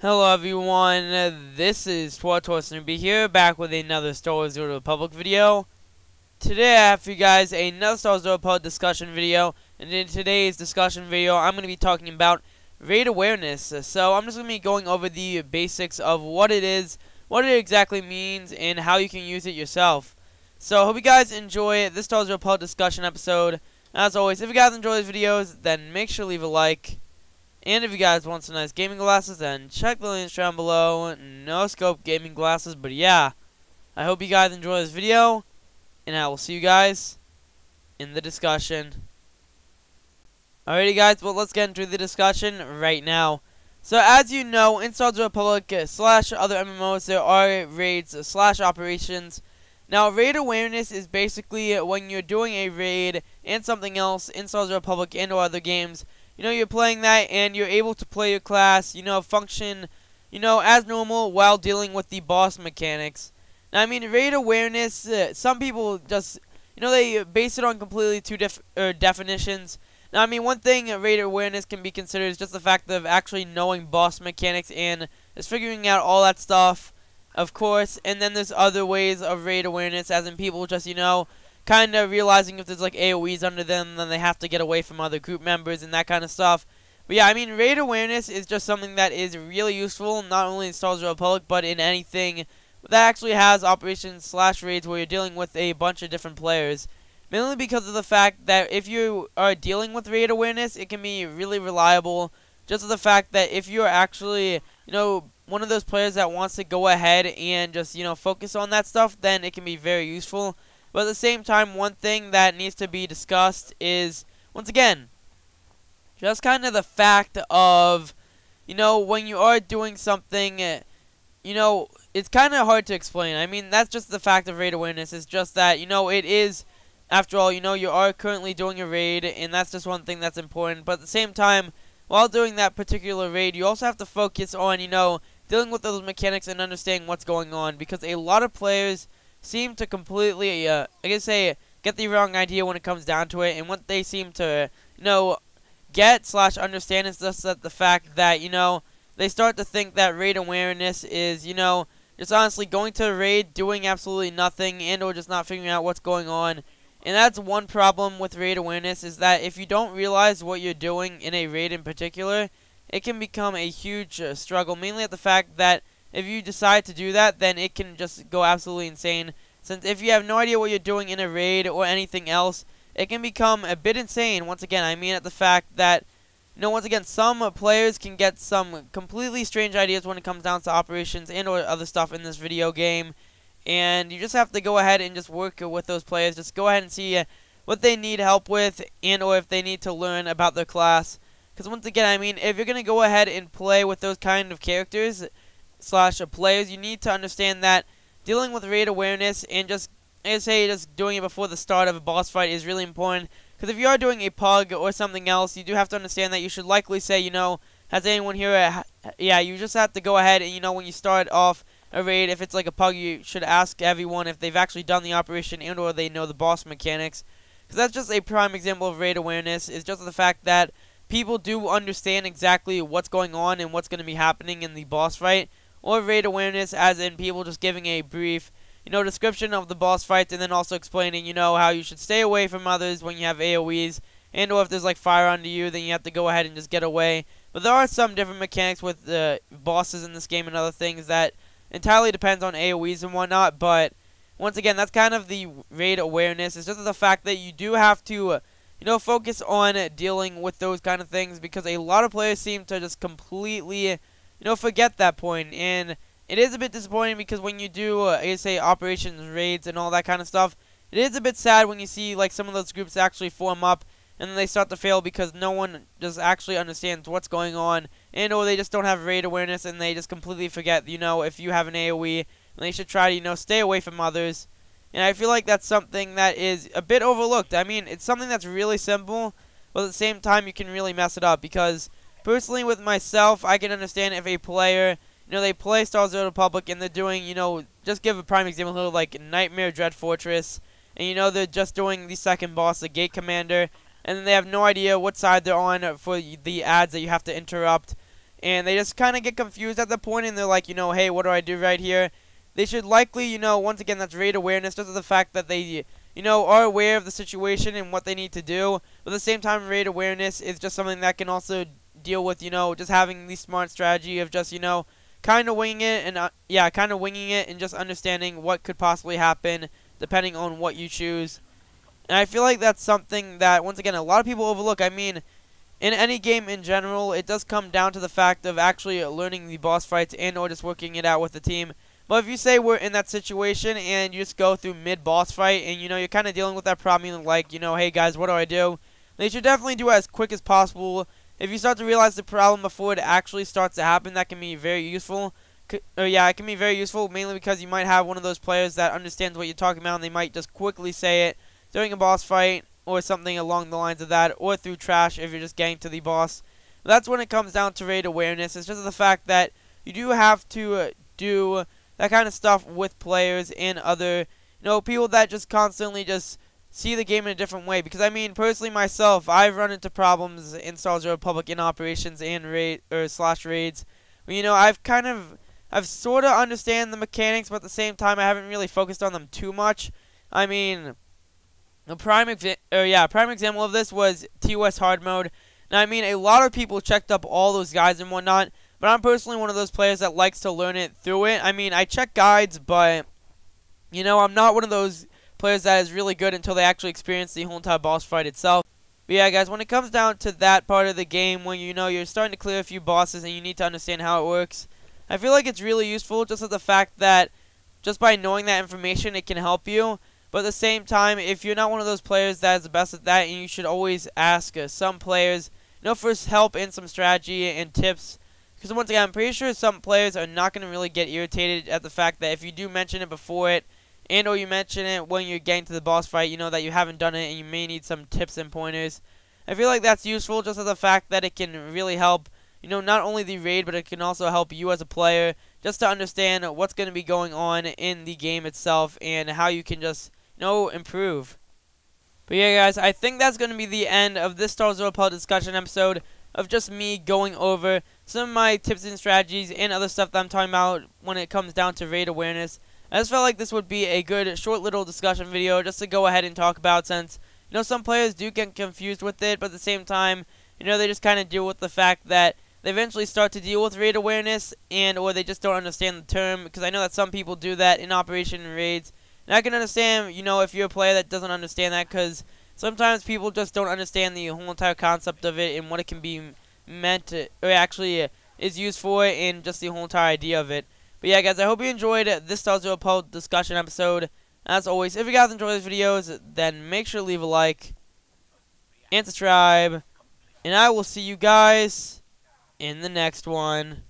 Hello everyone, this is Supersnoopy here, back with another Star Wars The Old Republic video. Today I have for you guys another Star Wars The Old Republic discussion video, and in today's discussion video I'm going to be talking about raid awareness. So I'm just going to be going over the basics of what it is, what it exactly means, and how you can use it yourself. So I hope you guys enjoy this Star Wars The Old Republic discussion episode. As always, if you guys enjoy these videos, then make sure to leave a like. And if you guys want some nice gaming glasses, then check the links down below. No scope gaming glasses, but yeah. I hope you guys enjoy this video, and I will see you guys in the discussion. Alrighty guys, well let's get into the discussion right now. So as you know, in Star Wars Republic / other MMOs, there are raids / operations. Now raid awareness is basically when you're doing a raid and something else in Star Wars Republic and or other games. You know, you're playing that and you're able to play your class, function, as normal while dealing with the boss mechanics. Now, I mean, raid awareness, some people just, they base it on completely two definitions. Now, I mean, one thing raid awareness can be considered is just the fact of actually knowing boss mechanics and just figuring out all that stuff, of course. And then there's other ways of raid awareness, as in people just, kind of realizing if there's like AoEs under them, then they have to get away from other group members and that kind of stuff. But yeah, I mean, raid awareness is just something that is really useful, not only in Star Wars Republic, but in anything that actually has operations / raids where you're dealing with a bunch of different players. Mainly because of the fact that if you are dealing with raid awareness, it can be really reliable. Just the fact that if you're actually, one of those players that wants to go ahead and just, focus on that stuff, then it can be very useful. But at the same time, one thing that needs to be discussed is, once again, just kind of the fact of, when you are doing something, it's kind of hard to explain. I mean, that's just the fact of raid awareness. It's just that, it is, after all, you are currently doing a raid, and that's just one thing that's important. But at the same time, while doing that particular raid, you also have to focus on, dealing with those mechanics and understanding what's going on. Because a lot of players seem to completely, get the wrong idea when it comes down to it, and what they seem to, get / understand is just that the fact that, they start to think that raid awareness is, just honestly going to a raid, doing absolutely nothing, and or just not figuring out what's going on. And that's one problem with raid awareness, is that if you don't realize what you're doing in a raid in particular, it can become a huge struggle, mainly at the fact that if you decide to do that, then it can just go absolutely insane. Since if you have no idea what you're doing in a raid or anything else, it can become a bit insane. Once again, I mean at the fact that, once again, some players can get some completely strange ideas when it comes down to operations and or other stuff in this video game. And you just have to go ahead and just work with those players. Just go ahead and see what they need help with and or if they need to learn about their class. Because once again, I mean, if you're going to go ahead and play with those kind of characters / players, you need to understand that dealing with raid awareness and just doing it before the start of a boss fight is really important. Because if you are doing a pug or something else, you do have to understand that you should likely say, has anyone here, you just have to go ahead and, when you start off a raid, if it's like a pug, you should ask everyone if they've actually done the operation and or they know the boss mechanics. Because that's just a prime example of raid awareness, is just the fact that people do understand exactly what's going on and what's going to be happening in the boss fight. Or raid awareness, as in people just giving a brief, description of the boss fights, and then also explaining, how you should stay away from others when you have AoEs, and or if there's like fire under you, then you have to go ahead and just get away. But there are some different mechanics with the bosses in this game and other things that entirely depends on AoEs and whatnot. But once again, that's kind of the raid awareness. It's just the fact that you do have to, focus on dealing with those kind of things, because a lot of players seem to just completely, forget that point. And it is a bit disappointing, because when you do, operations, raids, and all that kind of stuff, it is a bit sad when you see, like, some of those groups actually form up, and then they start to fail because no one just actually understands what's going on, and or they just don't have raid awareness, and they just completely forget, if you have an AoE, and they should try to, stay away from others. And I feel like that's something that is a bit overlooked. I mean, it's something that's really simple, but at the same time, you can really mess it up, because personally, with myself, I can understand if a player, they play Star Wars The Old Republic and they're doing, just give a prime example here, like Nightmare Dread Fortress, and they're just doing the second boss, the Gate Commander, and then they have no idea what side they're on for the ads that you have to interrupt. and they just kind of get confused at the point, and they're like, you know, hey, what do I do right here? They should likely, you know, once again, that's raid awareness, just the fact that they, you know, are aware of the situation and what they need to do. But at the same time, raid awareness is just something that can also deal with, you know, just having the smart strategy of just, you know, kind of winging it, and kind of winging it, and just understanding what could possibly happen depending on what you choose. And I feel like that's something that, once again, a lot of people overlook. I mean, in any game in general, it does come down to the fact of actually learning the boss fights and or just working it out with the team. But if you say we're in that situation and you just go through mid-boss fight and, you know, you're kind of dealing with that problem, like, you know, hey guys, what do I do? Then you should definitely do it as quick as possible. If you start to realize the problem before it actually starts to happen, that can be very useful. It can be very useful, mainly because you might have one of those players that understands what you're talking about, and they might just quickly say it during a boss fight or something along the lines of that, or through trash if you're just getting to the boss. But that's when it comes down to raid awareness. It's just the fact that you do have to do that kind of stuff with players and other, you know, people that just constantly just see the game in a different way. Because I mean, personally myself, I've run into problems in Star Wars Republic in operations and slash raids. But, you know, I've sort of understand the mechanics, but at the same time, I haven't really focused on them too much. I mean, a prime example of this was TOS hard mode. Now, I mean, a lot of people checked up all those guides and whatnot, but I'm personally one of those players that likes to learn it through it. I mean, I check guides, but, you know, I'm not one of those players that is really good until they actually experience the whole entire boss fight itself. But yeah, guys, when it comes down to that part of the game, when, you know, you're starting to clear a few bosses and you need to understand how it works, I feel like it's really useful just as the fact that just by knowing that information, it can help you. But at the same time, if you're not one of those players that is the best at that, and you should always ask some players, you know, for help and some strategy and tips. Because once again, I'm pretty sure some players are not going to really get irritated at the fact that if you do mention it before it, and or you mention it when you're getting to the boss fight, you know that you haven't done it and you may need some tips and pointers. I feel like that's useful just as the fact that it can really help, you know, not only the raid, but it can also help you as a player just to understand what's going to be going on in the game itself and how you can just, you know, improve. But yeah, guys, I think that's going to be the end of this Star Wars Republic discussion episode of just me going over some of my tips and strategies and other stuff that I'm talking about when it comes down to raid awareness. I just felt like this would be a good short little discussion video just to go ahead and talk about, since, you know, some players do get confused with it, but at the same time, you know, they just kind of deal with the fact that they eventually start to deal with raid awareness, and or they just don't understand the term, because I know that some people do that in Operation and raids. And I can understand, you know, if you're a player that doesn't understand that, because sometimes people just don't understand the whole entire concept of it and what it can be meant to, or actually is used for, and just the whole entire idea of it. But yeah, guys, I hope you enjoyed this Star Wars Republic discussion episode. As always, if you guys enjoy these videos, then make sure to leave a like and subscribe. And I will see you guys in the next one.